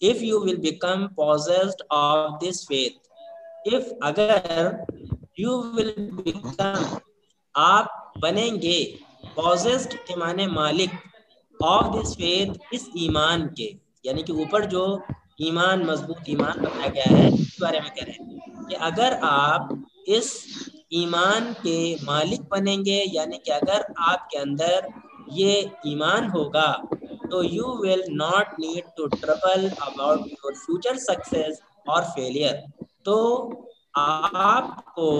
if you will become possessed of this faith, if اگر you will become آپ بنیں گے possessed کے معنی مالک of this faith اس ایمان کے, یعنی کہ اوپر جو ایمان مضبوط ایمان بتایا گیا ہے اس بارے میں کہہ رہے ہیں کہ اگر آپ اس ایمان کے مالک بنیں گے, یعنی کہ اگر آپ کے اندر یہ ایمان ہوگا تو you will not need to trouble about your future success or failure, تو آپ کو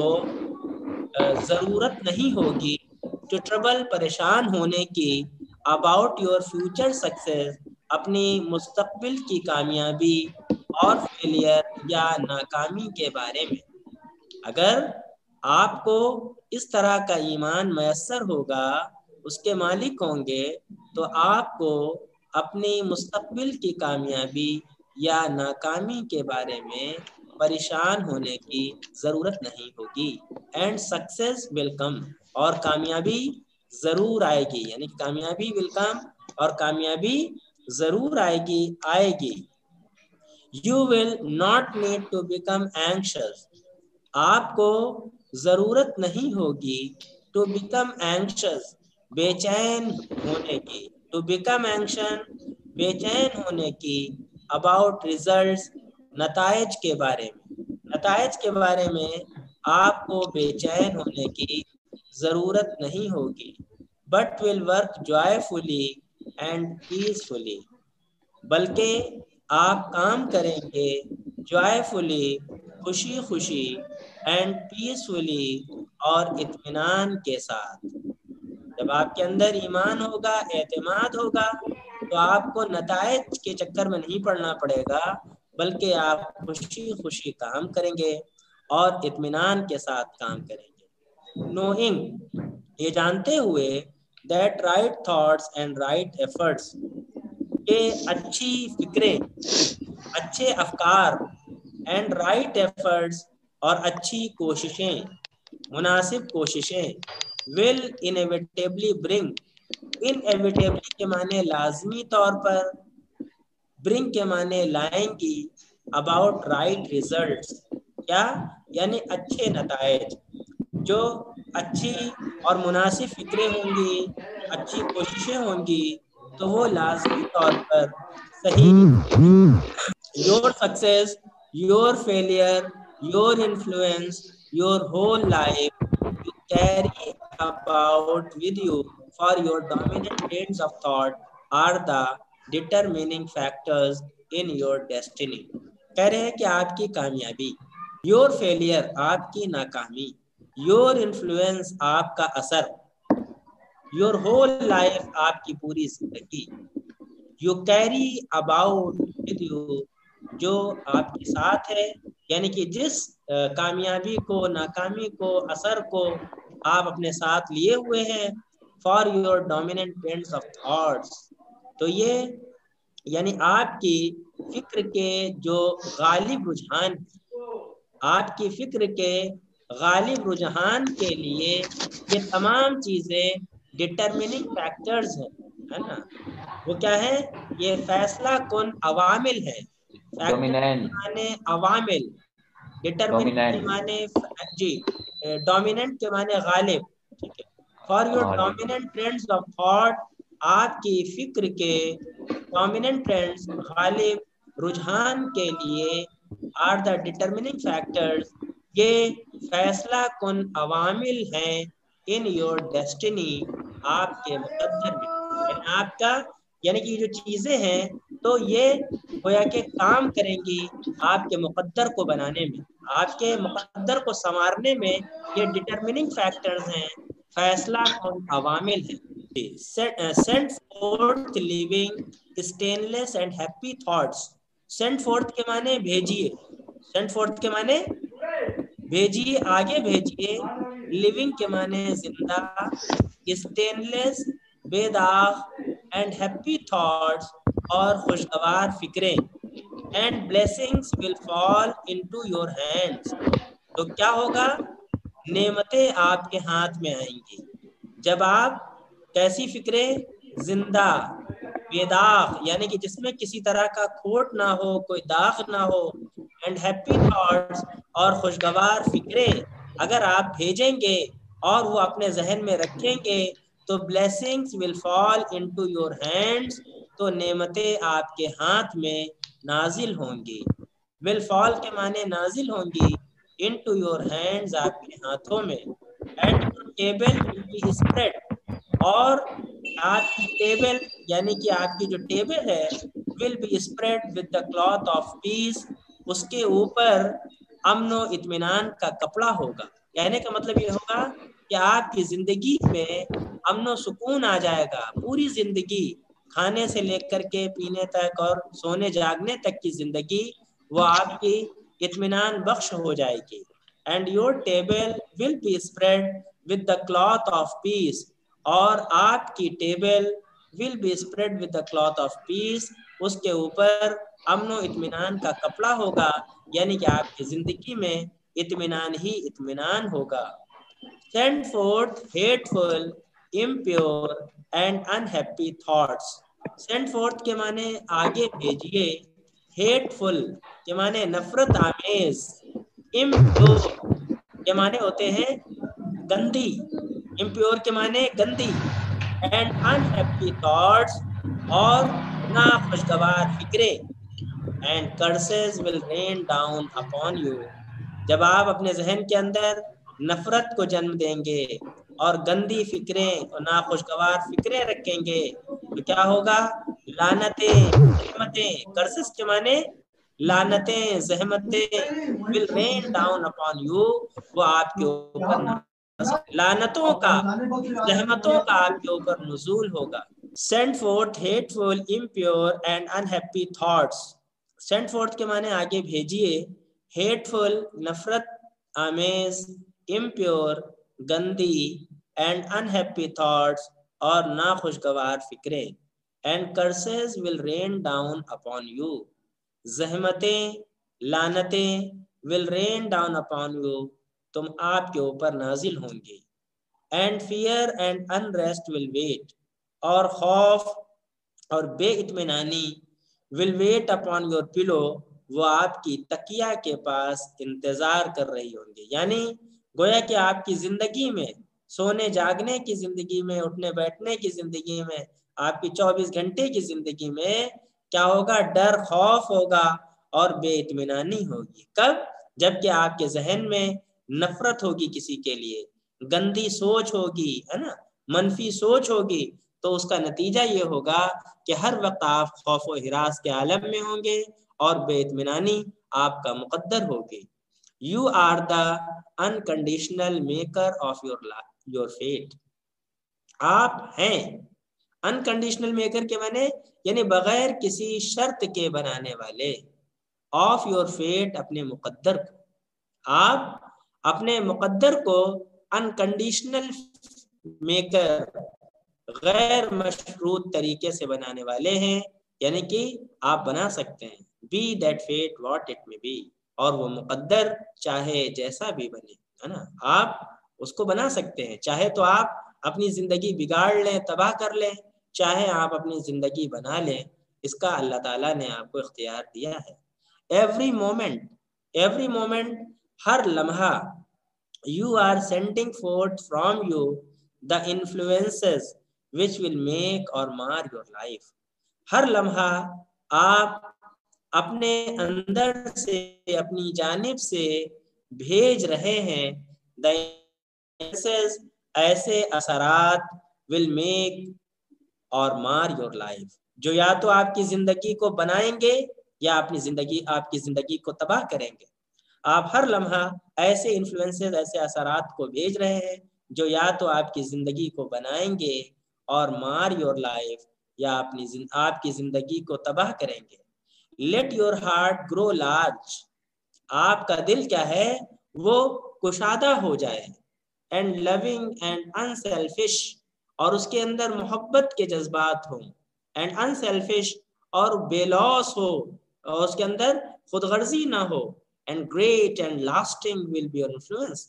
ضرورت نہیں ہوگی to trouble پریشان ہونے کی about your future success اپنی مستقبل کی کامیابی اور فیلئر یا ناکامی کے بارے میں. اگر آپ کو اس طرح کا ایمان میسر ہوگا, اس کے مالک ہوں گے, تو آپ کو اپنی مستقبل کی کامیابی یا ناکامی کے بارے میں پریشان ہونے کی ضرورت نہیں ہوگی. اینڈ سکسیس ول کم, اور کامیابی ضرور آئے گی, یعنی کامیابی ول کم اور کامیابی ضرور آئے گی. You will not need to become anxious, آپ کو ضرورت نہیں ہوگی to become anxious بے چین ہونے کی, to become anxious بے چین ہونے کی about results نتائج کے بارے میں. نتائج کے بارے میں آپ کو بے چین ہونے کی ضرورت نہیں ہوگی. but will work joyfully and peacefully, بلکہ آپ کام کریں گے joyfully خوشی خوشی and peacefully اور اطمینان کے ساتھ. جب آپ کے اندر ایمان ہوگا, اعتماد ہوگا, تو آپ کو نتائج کے چکر میں نہیں پڑنا پڑے گا, بلکہ آپ خوشی خوشی کام کریں گے اور اطمینان کے ساتھ کام کریں گے. knowing یہ جانتے ہوئے that right thoughts and right efforts کہ اچھی فکریں, اچھے افکار, and right efforts اور اچھی کوششیں, مناسب کوششیں, will inevitably bring, inevitably کے معنی لازمی طور پر, bring کے معنی لائیں گی, about right results, کیا یعنی اچھے نتائج. جو اچھی اور مناسب فکریں ہوں گی, اچھی کوششیں ہوں گی, تو وہ لازمی طور پر صحیح. your success, your failure, your influence, your whole life you carry about with you for your dominant trains of thought are the determining factors in your destiny. کہہ رہے ہیں کہ آپ کی کامیابی, your failure آپ کی ناکامی, your influence آپ کا اثر, your whole life آپ کی پوری زندگی, you carry about with you جو آپ کے ساتھ ہے, یعنی کہ جس کامیابی کو, ناکامی کو, اثر کو آپ اپنے ساتھ لیے ہوئے ہیں, for your dominant trends of thoughts, تو یہ یعنی آپ کی فکر کے جو غالب رجحان, آپ کی فکر کے غالب رجحان کے لیے یہ تمام چیزیں ڈٹرمننگ فیکٹرز ہیں, ہے نا. وہ کیا ہے؟ یہ فیصلہ کن عوامل ہیں. عوامل, ڈٹرمننٹ کے معنی جی, ڈومیننٹ کے معنی غالب, ٹھیک ہے. For your dominant trends of thought, آپ کی فکر کے ڈومیننٹ ٹرینڈز غالب رجحان کے لیے, آر دا ڈٹرمننگ فیکٹرز یہ فیصلہ کن عوامل ہیں, ان یور ڈیسٹنی آپ کے مقدر میں, یعنی آپ کا, یعنی کہ جو چیزیں ہیں تو یہ گویا کہ کام کریں گی آپ کے مقدر کو بنانے میں, آپ کے مقدر کو سنوارنے میں. یہ ڈٹرمننگ فیکٹرز ہیں, فیصلہ کن عوامل ہیں. Send forth living stainless and happy thoughts. Send forth کے معنی بھیجیے, سینڈ فورتھ کے معنی بھیجیے, آگے بھیجیے. لیونگ کے معنی زندہ, اسٹینلیس بے داغ, اینڈ ہیپی تھاٹس اور خوشگوار فکریں. And blessings will fall into your hands, تو کیا ہوگا؟ نعمتیں آپ کے ہاتھ میں آئیں گی. جب آپ کیسی فکریں؟ زندہ، بے داغ یعنی کہ جس میں کسی طرح کا کھوٹ نہ ہو، کوئی داغ نہ ہو، اینڈ ہیپی تھاٹس اور خوشگوار فکریں اگر آپ بھیجیں گے اور وہ اپنے ذہن میں رکھیں گے تو blessings will fall into your hands، تو نعمتیں آپ کے ہاتھ میں نازل ہوں گی. will fall کے معنی نازل ہوں گی، into your hands آپ کے ہاتھوں میں، and your table will be spread، اور آپ کی ٹیبل یعنی کہ آپ کی جو ٹیبل ہے will be spread with the cloth of peace، اس کے اوپر امن و اطمینان کا کپڑا ہوگا. کہنے کا مطلب یہ ہوگا کہ آپ کی زندگی میں امن و سکون آ جائے گا. پوری زندگی کھانے سے لے کر کے پینے تک اور سونے جاگنے تک کی زندگی وہ آپ کی اطمینان بخش ہو جائے گی. And your table will be spread with the cloth of peace, اور آپ کی table will be spread with the cloth of peace, اس کے اوپر امن و اطمینان کا کپڑا ہوگا، یعنی کہ آپ کی زندگی میں اطمینان ہی اطمینان ہوگا. Send forth hateful, impure and unhappy thoughts. Send forth کے معنی آگے بھیجیے، hateful کے معنی نفرت آمیز، impure کے معنی ہوتے ہیں گندی، impure کے معنی گندی، and unhappy thoughts اور ناخوشگوار فکریں. And curses will rain down upon you. جب آپ اپنے ذہن کے اندر نفرت کو جنم دیں گے اور گندی فکریں اور ناخوشگوار فکریں رکھیں گے تو کیا ہوگا؟ لعنتیں، زحمتیں، کرسس کے معنی لعنتیں، زحمتیں will rain down upon you، وہ آپ کے اوپر لعنتوں کا، زحمتوں کا آپ کے اوپر نزول ہوگا. Send forth hateful, impure and unhappy thoughts. Send forth کے معنی آگے بھیجیے، hateful نفرت آمیز، impure گندی، and unhappy thoughts اور ناخوشگوار فکریں. And curses will rain down upon you. زحمتیں، لعنتیں will rain down upon you، تم آپ کے اوپر نازل ہوں گی. And fear and unrest will wait، اور خوف اور بے اطمینانی will wait upon your pillow، وہ آپ کی تکیہ کے پاس انتظار کر رہی ہوں گی. یعنی گویا کہ آپ کی زندگی میں، سونے جاگنے کی زندگی میں، اٹھنے بیٹھنے کی زندگی میں، آپ کی 24 گھنٹے کی زندگی میں کیا ہوگا؟ ڈر، خوف ہوگا اور بے اطمینانی ہوگی. کب؟ جب کہ آپ کے ذہن میں نفرت ہوگی کسی کے لیے، گندی سوچ ہوگی، ہے نا، منفی سوچ ہوگی، تو اس کا نتیجہ یہ ہوگا کہ ہر وقت آپ خوف و ہراس کے عالم میں ہوں گے اور بے اطمینانی آپ کا مقدر ہوگی. You are the unconditional maker of your fate. آپ ہیں unconditional maker کے معنی یعنی بغیر کسی شرط کے بنانے والے، of your fate اپنے مقدر کو. آپ اپنے مقدر کو unconditional maker غیر مشروط طریقے سے بنانے والے ہیں، یعنی کہ آپ بنا سکتے ہیں be that fate what it may be، اور وہ مقدر چاہے جیسا بھی بنے، ہے نا، آپ اس کو بنا سکتے ہیں. چاہے تو آپ اپنی زندگی بگاڑ لیں، تباہ کر لیں، چاہے آپ اپنی زندگی بنا لیں، اس کا اللہ تعالیٰ نے آپ کو اختیار دیا ہے. ایوری مومنٹ ہر لمحہ you are sending forth from you the influences which will make or mar your life. ہر لمحہ آپ اپنے اندر سے، اپنی جانب سے بھیج رہے ہیں the influences، ایسے اثرات will make or mar your life، جو یا تو آپ کی زندگی کو بنائیں گے یا آپ کی زندگی کو تباہ کریں گے. آپ ہر لمحہ ایسے انفلوئنسز، ایسے اثرات کو بھیج رہے ہیں جو یا تو آپ کی زندگی کو بنائیں گے اور مار یور لائف، یا آپ کی زندگی کو تباہ کریں گے. Let your heart grow large, آپ کا دل کیا ہے وہ کشادہ ہو جائے. اینڈ لونگ اینڈ انسیلفش، اور اس کے اندر محبت کے جذبات ہوں. اینڈ انسیلفش، اور بے لوث ہو، اور اس کے اندر خود غرضی نہ ہو. And great and lasting will be your influence.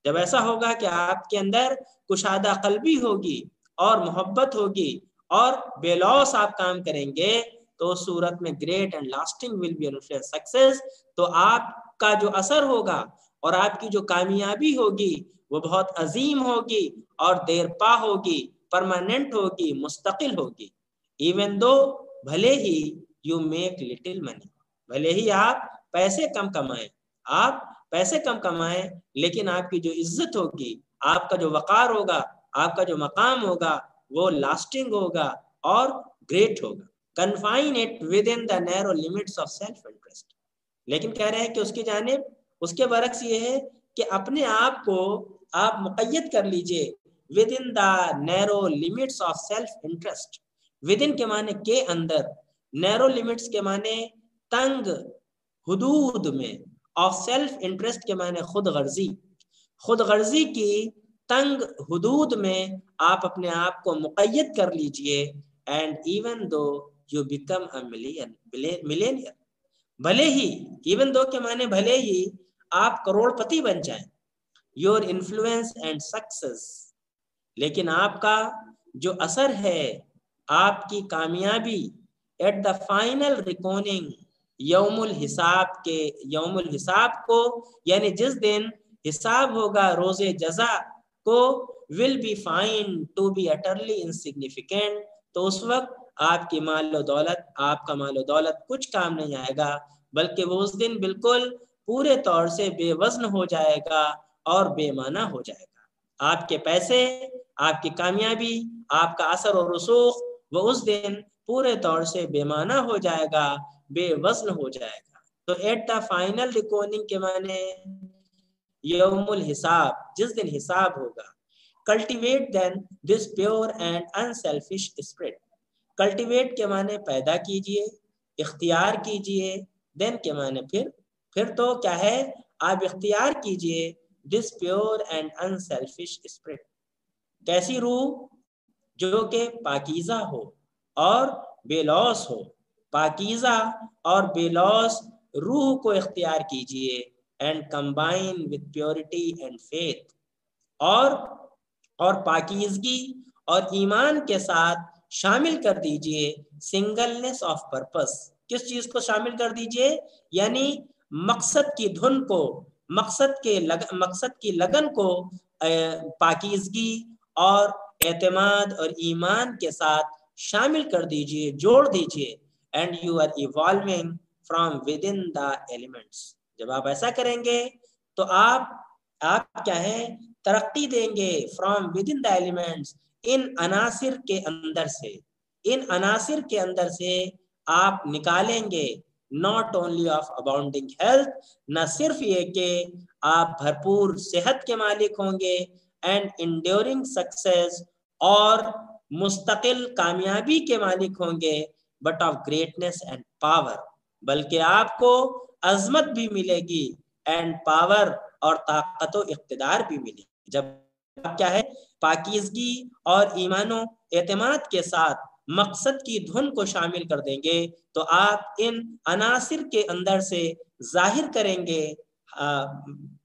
جب ایسا ہوگا کہ آپ کے اندر کشادہ قلبی ہوگی اور محبت ہوگی اور بے لوس آپ کام کریں گے تو صورت میں great and lasting will be influence success. تو آپ کا جو اثر ہوگا اور آپ کی جو کامیابی ہوگی وہ بہت عظیم ہوگی اور دیر پا ہوگی، پرماننٹ ہوگی، مستقل ہوگی. ایون دو بھلے ہی یو میک لٹل منی، بھلے ہی آپ پیسے کم کمائیں لیکن آپ کی جو عزت ہوگی، آپ کا جو وقار ہوگا، آپ کا جو مقام ہوگا وہ لاسٹنگ ہوگا اور گریٹ ہوگا. Confine it with in the narrow limits of self interest. لیکن کہہ رہے ہیں کہ اس کی جانب اس کے برعکس یہ ہے کہ اپنے آپ کو آپ مقید کر لیجئے with in the narrow limits of self interest. With in کے معنی کے اندر، نیرو لمٹس کے معنی تنگ حدود میں، آف سیلف انٹرسٹ کے معنی خود غرضی کی تنگ حدود میں آپ اپنے آپ کو مقید کر لیجئے. And even though you become a millionaire, بھلے ہی، ایون دو کے معنی بھلے ہی آپ کروڑ پتی بن جائیں، یور انفلوئنس اینڈ سکسیس، لیکن آپ کا جو اثر ہے، آپ کی کامیابی ایٹ دا فائنل ریکوننگ، یوم الحساب کو، یعنی جس دن حساب ہوگا، روز جزا کو، will be found to be utterly insignificant. تو اس وقت آپ کا مال و دولت کچھ کام نہیں آئے گا، بلکہ وہ اس دن بالکل پورے طور سے بے وزن ہو جائے گا اور بے معنی ہو جائے گا. آپ کے پیسے، آپ کی کامیابی، آپ کا اثر و رسوخ وہ اس دن پورے طور سے بے معنی ہو جائے گا، بے وزن ہو جائے گا. تو ایٹ دا فائنل ریکوننگ کے معنی یوم الحساب، جس دن حساب ہوگا. Cultivate then this pure and unselfish spirit. Cultivate کے معنی پیدا کیجئے، اختیار کیجئے. دین کے معنی پھر تو کیا ہے، آپ اختیار کیجئے دس پیور اینڈ انسیلفش اسپرٹ. کیسی روح؟ جو کہ پاکیزہ ہو اور بے لوث ہو. پاکیزہ اور بے لوث روح کو اختیار کیجئے. And combine with purity and faith, اور پاکیزگی اور ایمان کے ساتھ شامل کر دیجئے سنگلنس آف پرپس. کس چیز کو شامل کر دیجئے؟ یعنی مقصد کی دھن کو، مقصد کی لگن کو پاکیزگی اور اعتماد اور ایمان کے ساتھ شامل کر دیجئے، جوڑ دیجئے. And you are evolving from within the elements. جب آپ ایسا کریں گے تو آپ کیا ہے، ترقی دیں گے from within the elements, ان عناصر کے اندر سے آپ نکالیں گے. Not only of abounding health, نہ صرف یہ کہ آپ بھرپور صحت کے مالک ہوں گے، اینڈ انڈیورنگ سکسیس، اور مستقل کامیابی کے مالک ہوں گے، but of greatness and power, بلکہ آپ کو عظمت بھی ملے گی، اینڈ پاور، اور طاقت و اقتدار بھی ملے گی. جب آپ کیا ہے، پاکیزگی اور ایمان و اعتماد کے ساتھ مقصد کی دھن کو شامل کر دیں گے تو آپ ان عناصر کے اندر سے ظاہر کریں گے،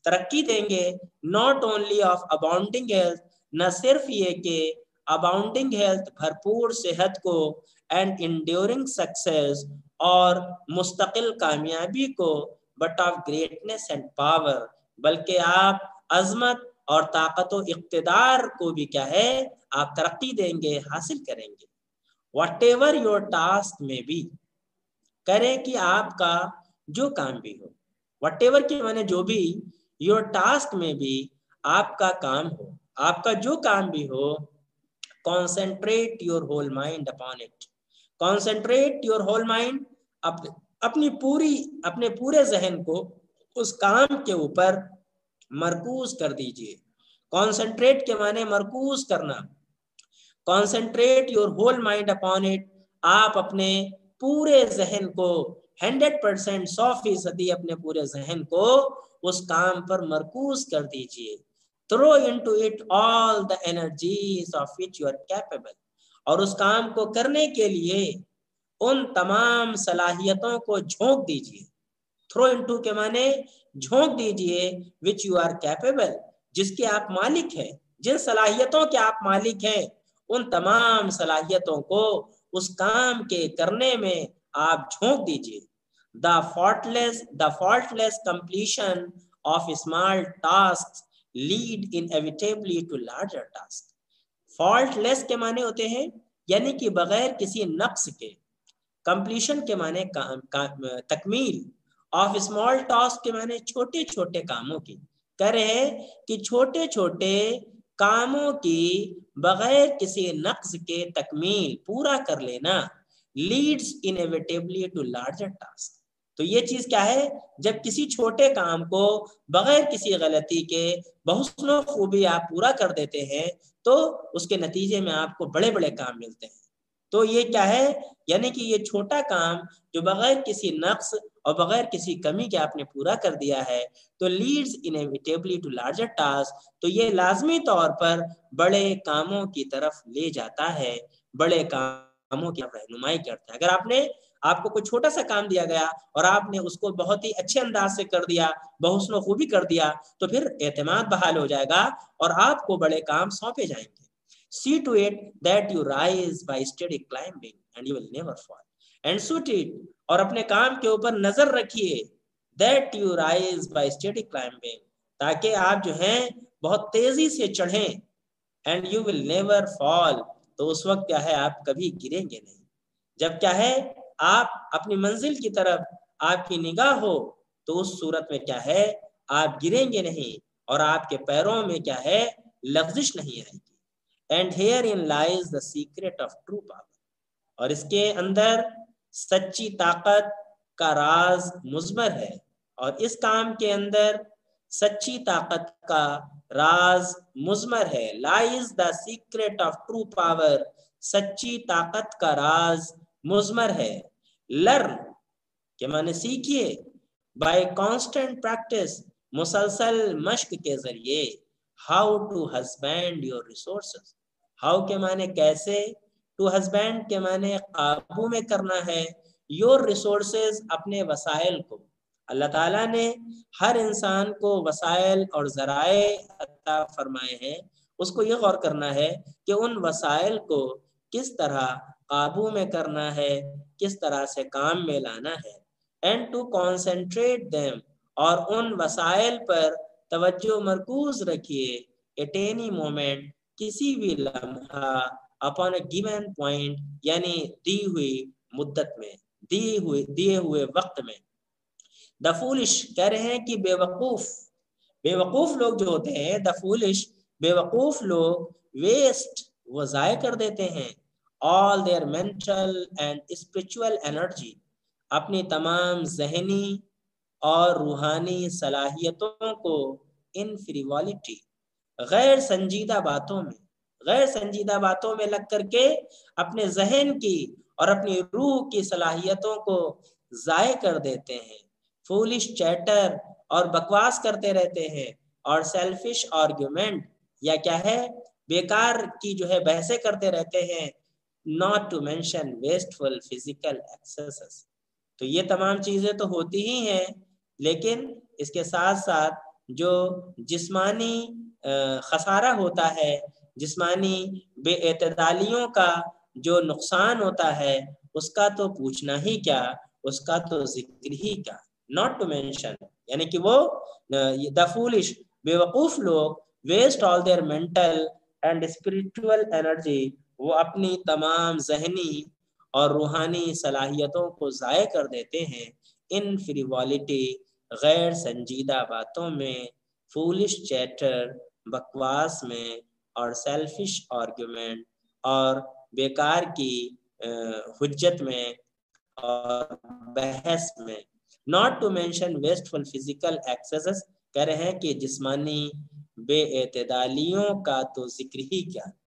ترقی دیں گے. Not only of abounding health, نہ صرف یہ کہ اباؤنڈنگ ہیلتھ، بھرپور صحت کو، اینڈ انڈیورنگ سکسیس، اور مستقل کامیابی کو، but of greatness and power, بلکہ آپ عظمت اور طاقت و اقتدار کو بھی کیا ہے، آپ ترقی دیں گے، حاصل کریں گے. واٹ ایور یور ٹاسک میں بھی، کریں کہ آپ کا جو کام بھی ہو. واٹ ایور کے معنی جو بھی، یور ٹاسک میں بھی آپ کا کام ہو، آپ کا جو کام بھی ہو. concentrate your whole mind upon it. concentrate your whole mind، اپنے پورے ذہن کو اس کام کے اوپر مرکوز کر دیجئے. concentrate کے معنی مرکوز کرنا. concentrate your whole mind upon it، آپ اپنے پورے ذہن کو 100%، 100% اپنے پورے ذہن کو اس کام پر مرکوز کر دیجئے. throw into it all the energies of which you are capable، اور اس کام کو کرنے کے لیے ان تمام صلاحیتوں کو جھونک دیجئے. throw into کے معنی جھونک دیجئے، which you are capable، جس کے آپ مالک ہیں، جن صلاحیتوں کے آپ مالک ہیں ان تمام صلاحیتوں کو اس کام کے کرنے میں آپ جھونک دیجیے. The faultless completion of small tasks lead inevitably to larger tasks. Faultless کے معنی ہوتے ہیں یعنی کہ بغیر کسی نقص کے. کمپلیشن کے معنی تکمیل. آف اسمال ٹاسک کے معنی چھوٹے چھوٹے کاموں کی. کہہ رہے ہیں کہ چھوٹے چھوٹے کاموں کی بغیر کسی نقص کے تکمیل پورا کر لینا leads inevitably to larger task. تو یہ چیز کیا ہے؟ جب کسی چھوٹے کام کو بغیر کسی غلطی کے بحسن و خوبی آپ پورا کر دیتے ہیں تو اس کے نتیجے میں آپ کو بڑے بڑے کام ملتے ہیں. تو یہ کیا ہے؟ یعنی کہ یہ چھوٹا کام جو بغیر کسی نقص اور بغیر کسی کمی کے آپ نے پورا کر دیا ہے تو leads inevitably to larger task. تو یہ لازمی طور پر بڑے کاموں کی طرف لے جاتا ہے، بڑے کاموں کی رہنمائی کرتا ہے. اگر آپ کو کوئی چھوٹا سا کام دیا گیا اور آپ نے اس کو بہت ہی اچھے انداز سے کر دیا، بحسن و خوبی کر دیا، تو پھر اعتماد بحال ہو جائے گا اور آپ کو بڑے کام سونپے جائیں گے. See to it that you rise by steady climbing and you will never fall. And suit it، اور اپنے کام کے اوپر نظر رکھیے. That you rise by steady climbing، تاکہ آپ جو ہیں بہت تیزی سے چڑھیں. And you will never fall، تو اس وقت کیا ہے آپ کبھی گریں گے نہیں. جب کیا ہے آپ اپنی منزل کی طرف آپ کی نگاہ ہو تو اس صورت میں کیا ہے آپ گریں گے نہیں اور آپ کے پیروں میں کیا ہے لغزش نہیں آئے گی. And herein lies the secret of true power، اور اس کے اندر سچی طاقت کا راز مضمر ہے. اور اس کام کے اندر سچی طاقت کا راز مضمر ہے. lies the secret of true power، سچی طاقت کا راز مضمر ہے. learn کے معنی سیکھیے. by constant practice، مسلسل مشق کے ذریعے. how to husband your resources، how کے معنی کیسے، to husband کے معنی قابو میں کرنا ہے. your resources، اپنے وسائل کو. اللہ تعالیٰ نے ہر انسان کو وسائل اور ذرائع عطا فرمائے ہیں. اس کو یہ غور کرنا ہے کہ ان وسائل کو کس طرح قابو میں کرنا ہے، کس طرح سے کام میں لانا ہے. and to concentrate them، اور ان وسائل پر توجہ مرکوز رکھیے. at any moment، کسی بھی لمحہ. upon a given point، یعنی دی ہوئی مدت میں، دیے ہوئے وقت میں. the foolish کہہ رہے ہیں کہ بے وقوف لوگ جو ہوتے ہیں، the foolish بے وقوف لوگ waste، وہ ضائع کر دیتے ہیں. all their mental and spiritual energy، اپنی تمام ذہنی اور روحانی صلاحیتوں کو in frivolity، غیر سنجیدہ باتوں میں لگ کر کے اپنے ذہن کی اور اپنی روح کی صلاحیتوں کو ضائع کر دیتے ہیں. فولش چیٹر، اور بکواس کرتے رہتے ہیں. اور سیلفش آرگیومنٹ، یا کیا ہے بیکار کی جو ہے بحثیں کرتے رہتے ہیں. not to mention wasteful physical excesses، تو یہ تمام چیزیں تو ہوتی ہی ہیں، لیکن اس کے ساتھ ساتھ جو جسمانی خسارہ ہوتا ہے، جسمانی بے اعتدالیوں کا جو نقصان ہوتا ہے، اس کا تو پوچھنا ہی کیا، اس کا تو ذکر ہی کیا. not to mention، یعنی کہ وہ the foolish بے وقوف لوگ waste all their mental and spiritual energy، وہ اپنی تمام ذہنی اور روحانی صلاحیتوں کو ضائع کر دیتے ہیں. in frivolity، غیر سنجیدہ باتوں میں. foolish chatter، بکواس میں. اور سیلفش آرگیومنٹ، اور بیکار کی حجت میں اور بحث میں. not to mention wasteful physical excesses، کہہ رہے ہیں کہ جسمانی بے اعتدالیوں کا تو ذکر ہی کیا.